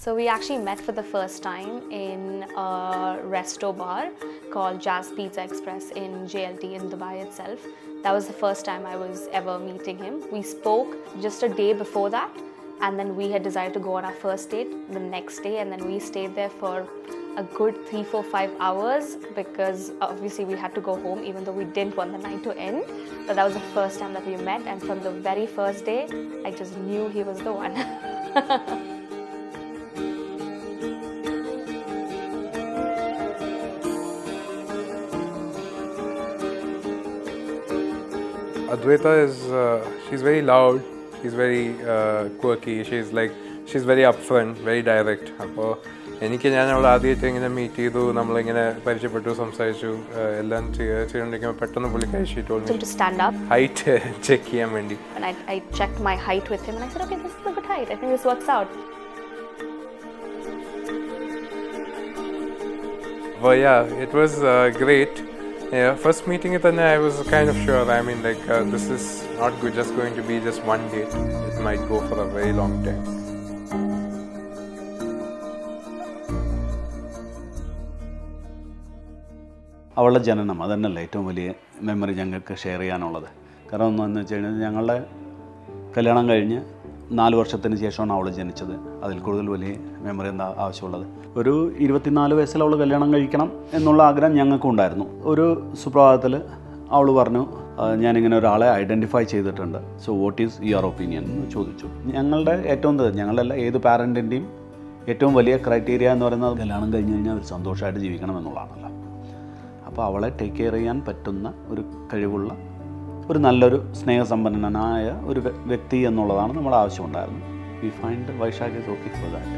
So we actually met for the first time in a resto bar called Jazz Pizza Express in JLT in Dubai itself. That was the first time I was ever meeting him. We spoke just a day before that, and then we had decided to go on our first date the next day, and then we stayed there for a good 3, 4, 5 hours because obviously we had to go home even though we didn't want the night to end. But that was the first time that we met, and from the very first day I just knew he was the one. Advaita is, she's very loud, she's very quirky, she's very upfront, very direct. അപ്പോൾ എനിക്ക് ഞാൻ അവളെ ആദ്യമായിട്ട് ഇങ്ങനെ meet ചെയ്തു, നമ്മളിങ്ങനെ പരിചയപ്പെട്ടു, സംസാരിച്ചു, എല്ലാം ചെയ്തുകൊണ്ടിരിക്കുമ്പോൾ പെട്ടെന്ന് പുള്ളിക്കാരി she told me to stand up, height check ചെയ്യാൻ വേണ്ടി. And I checked my height with him and I said, okay, this is a good height, I think this works out. Well, yeah, it was great. Yeah, first meeting it, and I was kind of sure. I mean, like this is not good, just going to be just one date. It might go for a very long time. അവളുടെ ജനനം അതന്നെയല്ലേ ഏറ്റവും വലിയ memory ഞങ്ങൾക്ക് share ചെയ്യാനുള്ളത്. കാരണം ഒന്നെന്ന് വെച്ച് കഴിഞ്ഞാൽ ഞങ്ങളുടെ കല്യാണം കഴിഞ്ഞ് 4 വർഷത്തിന് ശേഷമാണ് അവൾ ജനിച്ചത്. അതിൽ കൂടുതൽ വലിയ മെമ്മറി എന്താ ആവശ്യമുള്ളത്? ഒരു 24 വയസ്സിൽ അവൾ കല്യാണം കഴിക്കണം എന്നുള്ള ആഗ്രഹം ഞങ്ങൾക്കും ഉണ്ടായിരുന്നു. ഒരു സുപ്രഭാതത്തിൽ അവൾ പറഞ്ഞു, ഞാനിങ്ങനെ ഒരാളെ ഐഡൻറ്റിഫൈ ചെയ്തിട്ടുണ്ട്, so what is your opinion എന്ന് ചോദിച്ചു. ഞങ്ങളല്ല ഏത് പാരൻറ്റിൻ്റെയും ഏറ്റവും വലിയ ക്രൈറ്റീരിയ എന്ന് പറയുന്നത് കല്യാണം കഴിഞ്ഞ് കഴിഞ്ഞാൽ അവർ സന്തോഷമായിട്ട് ജീവിക്കണം എന്നുള്ളതാണല്ലോ. അപ്പോൾ അവളെ ടേക്ക് കെയർ ചെയ്യാൻ പറ്റുന്ന ഒരു കഴിവുള്ള ഒരു നല്ലൊരു സ്നേഹസമ്പന്നനായ ഒരു വ്യക്തി എന്നുള്ളതാണ് നമ്മുടെ ആവശ്യമുണ്ടായിരുന്നത്. We find Vaishakh is okay for that.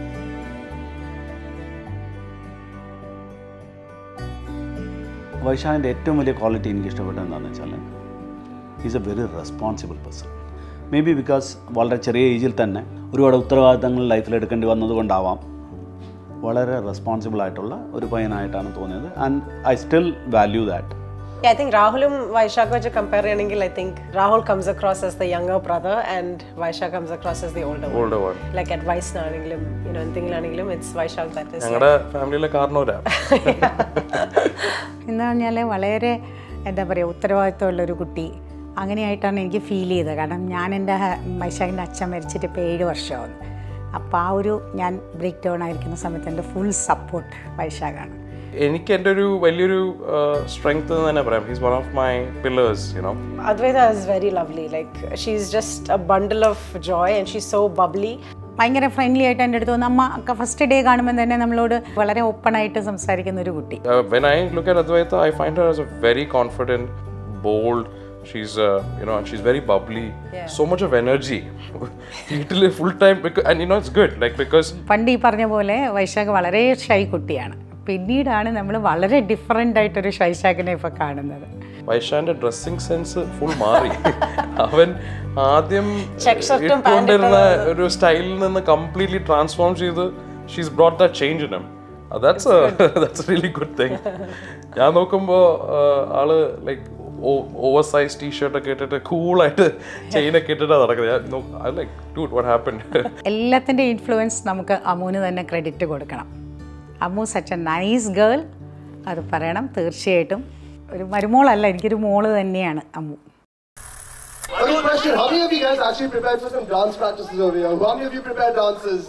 വൈശാഖിൻ്റെ ഏറ്റവും വലിയ ക്വാളിറ്റി എനിക്ക് ഇഷ്ടപ്പെട്ടത് എന്താണെന്ന് വെച്ചാൽ is a very responsible person. May be because വളരെ ചെറിയ ഏജിൽ തന്നെ ഒരുപാട് ഉത്തരവാദിത്തങ്ങൾ ലൈഫിൽ എടുക്കേണ്ടി വന്നതുകൊണ്ടാവാം വളരെ റെസ്പോൺസിബിൾ ആയിട്ടുള്ള ഒരു പയ്യനായിട്ടാണ് തോന്നിയത്. And I still value that. Yeah, I think Rahulum Vyshak veche compare cheyanengil I think Rahul comes across as the younger brother and Vyshak comes across as the older one. Like advice nanengilum, you know, enthingilum it's Vyshak that is. ഞങ്ങളുടെ ഫാമിലിയിലെ കാരണവരാ. എന്ന് പറഞ്ഞാൽ വളരെ എന്താ പറയുക ഉത്തരവാദിത്തമുള്ളൊരു കുട്ടി അങ്ങനെയായിട്ടാണ് എനിക്ക് feel ചെയ്തത്. കാരണം ഞാൻ എൻ്റെ വൈശാഖിൻ്റെ അച്ഛൻ മരിച്ചിട്ട് ഇപ്പോൾ 7 വർഷമാണ്. അപ്പോൾ ആ ഒരു ഞാൻ ബ്രേക്ക് ഡൗൺ ആയിരിക്കുന്ന സമയത്ത് എൻ്റെ ഫുൾ സപ്പോർട്ട് വൈശാഖാണ്. എനിക്ക് എൻ്റെ ഒരു വലിയൊരു സ്ട്രെങ്ത് എന്ന് തന്നെ പറയാം. He's one of my pillars, you know. Advaita is very lovely. Like she's just a bundle of joy and she's so bubbly. ഭയങ്കര ഫ്രണ്ട്ലി ആയിട്ട് എൻ്റെ അടുത്ത് വന്നു. അമ്മ ഫസ്റ്റ് ഡേ കാണുമ്പോൾ തന്നെ നമ്മളോട് വളരെ ഓപ്പൺ ആയിട്ട് സംസാരിക്കുന്ന ഒരു കുട്ടി. When I look at Advaita, I find her as a very confident, bold. She's you know, and she's very bubbly. Yeah. So much of energy. Literally full time, and you know it's good, like because പണ്ട് ഈ പറഞ്ഞ പോലെ വൈശാഖ് വളരെ shy കുട്ടിയാണ്. പിന്നീടാണ് നമ്മൾ വളരെ different ആയിട്ടൊരു വൈശാഖിനെ ഇപ്പോൾ കാണുന്നത്. വൈശാഖിന്റെ ഡ്രസ്സിംഗ് സെൻസ് ഫുൾ മാറി. അവൻ ആദ്യം ഇട്ടുകൊണ്ടിരുന്ന ഒരു സ്റ്റൈലിൽ നിന്ന് കംപ്ലീറ്റ്ലി ട്രാൻസ്ഫോം ചെയ്ത് she's brought that change in him. That's a really good thing. ഞാൻ നോക്കുമ്പോൾ ആള് ലൈക്ക് ഓവർ സൈസ് ടീഷർട്ട് ഒക്കെ ഇട്ടിട്ട് കൂളായിട്ട് ചെയിനൊക്കെ ഇട്ടിട്ടാണ് നടക്കുന്നത്. എല്ലാത്തിൻ്റെ ഇൻഫ്ലുവൻസ് നമുക്ക് അമ്മുവിന് തന്നെ ക്രെഡിറ്റ് കൊടുക്കണം. Ammu such A nice girl, അത് പറയണം തീർച്ചയായിട്ടും. ഒരു മരുമോളല്ല, എനിക്കൊരു മോള് തന്നെയാണ് Ammu. Okay, question. How many of you guys actually prepared for some dance practices over here? How many of you prepared dances?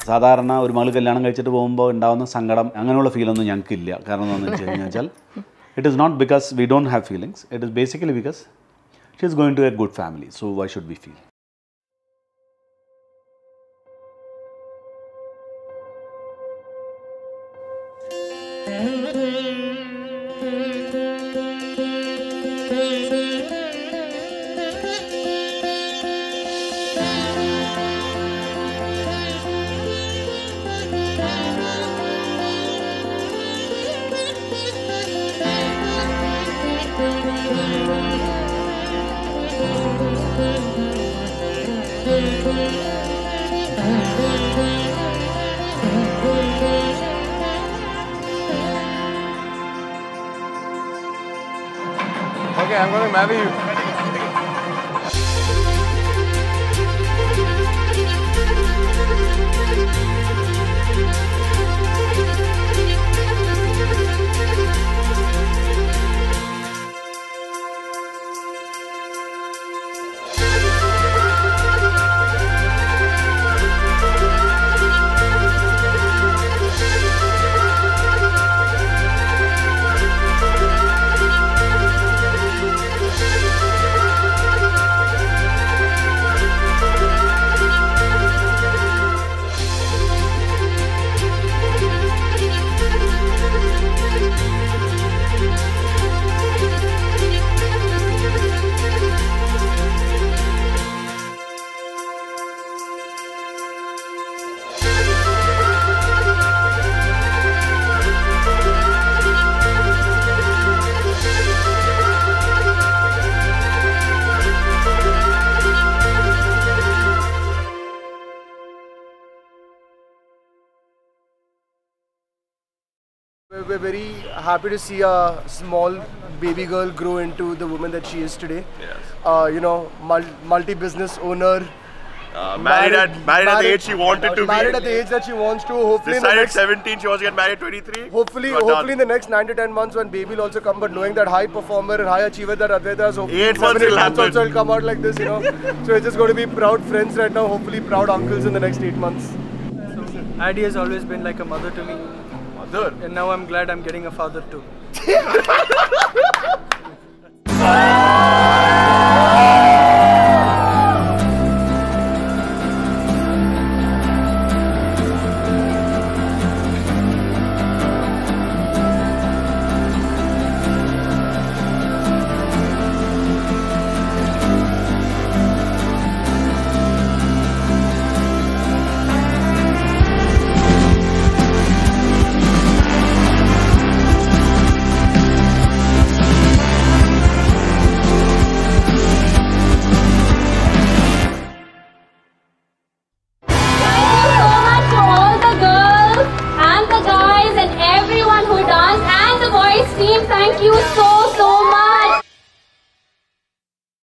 സാധാരണ ഒരു മകൾ കല്യാണം കഴിച്ചിട്ട് പോകുമ്പോൾ ഉണ്ടാകുന്ന സങ്കടം അങ്ങനെയുള്ള ഫീലൊന്നും ഞങ്ങൾക്കില്ല. കാരണം എന്താണെന്ന് വെച്ച് കഴിഞ്ഞാൽ it is not because we don't have feelings, it is basically because she is going to a good family, so why should we feel? Okay, I'm going to marry you. We're very happy to see a small baby girl grow into the woman that she is today. Yes. You know, multi-business owner. Married at the age she wanted to be. Married at the age that she wants to. Hopefully Decided at 17, she wants to get married 23. Hopefully in the next 9 to 10 months when baby will also come, but knowing that high performer and high achiever that Advaita is, hopefully 8 months will happen. also will come out like this, you know. So we're just going to be proud friends right now, hopefully proud uncles in the next 8 months. Adi has always been like a mother to me. Mother? And now I'm glad I'm getting a father too.